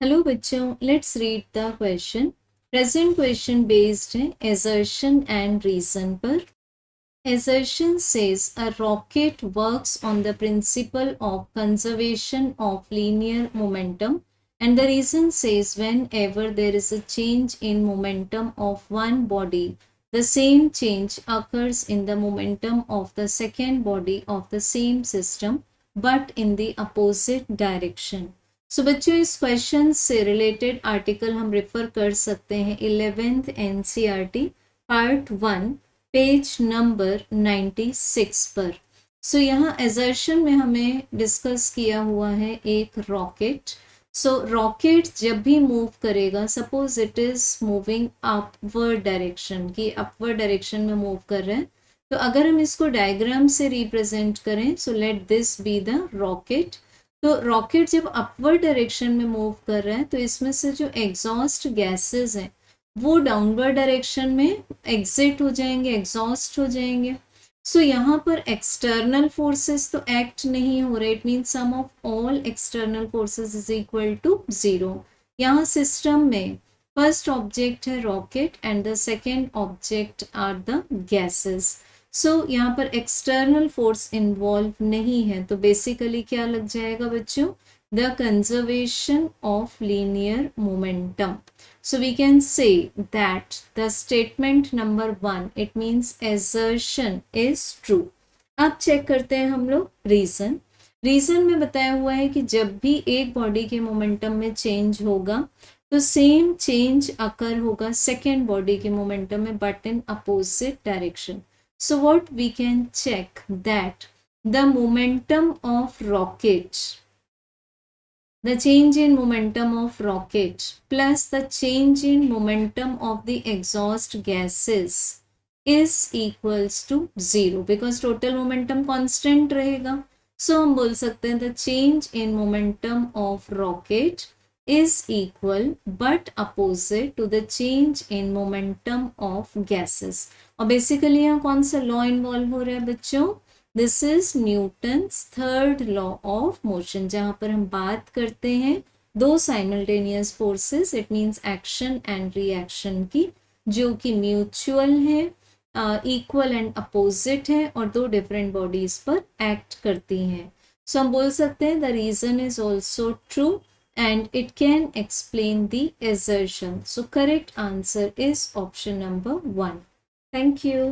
Hello बच्चों, let's read the question. Present question based है assertion and reason पर। Assertion says a rocket works on the principle of conservation of linear momentum, and the reason says whenever there is a change in momentum of one body, the same change occurs in the momentum of the second body of the same system, but in the opposite direction. सो बच्चों, इस question से related article हम refer कर सकते हैं 11th NCERT part 1 page number 96 पर। सो यहाँ assertion में हमें डिस्कस किया हुआ है एक रॉकेट। सो रॉकेट जब भी मूव करेगा, suppose it is moving upward direction, की अपवर्ड डायरेक्शन में मूव कर रहे हैं, तो अगर हम इसको डायग्राम से रिप्रेजेंट करें, so let this be the rocket. तो रॉकेट जब अपवर्ड डायरेक्शन में मूव कर रहा है तो इसमें से जो एग्जॉस्ट गैसेस हैं वो डाउनवर्ड डायरेक्शन में एग्जिट हो जाएंगे, एग्जॉस्ट हो जाएंगे। सो यहाँ पर एक्सटर्नल फोर्सेस तो एक्ट नहीं हो रहे, it mean sum of all external forces is equal to 0। यहाँ सिस्टम में फर्स्ट ऑब्जेक्ट है rocket and the second object are the gases. So यहाँ पर एक्सटर्नल फोर्स इन्वॉल्व नहीं है, तो बेसिकली क्या लग जाएगा बच्चों, the conservation of linear momentum. So we can say that the statement number 1, it means assertion is true. अब चेक करते हैं हम लोग रीजन। रीजन में बताया हुआ है कि जब भी एक बॉडी के मोमेंटम में चेंज होगा तो सेम चेंज अकर होगा सेकेंड बॉडी के मोमेंटम में, but in opposite direction. So what we can check that the momentum of rocket, the change in momentum of rocket plus the change in momentum of the exhaust gases is equals to 0 because total momentum constant रहेगा। So हम बोल सकते हैं the change in momentum of rocket is equal but opposite to the change in momentum of gases। और basically यहाँ कौन सा law involve हो रहा है बच्चों, this is Newton's third law of motion, जहाँ पर हम बात करते हैं दो simultaneous forces, it means action and reaction की, जो कि म्यूचुअल है, इक्वल एंड अपोजिट है और दो डिफरेंट बॉडीज पर एक्ट करती हैं। सो हम बोल सकते हैं the reason is also true and it can explain the assertion. So correct answer is option number 1. Thank you.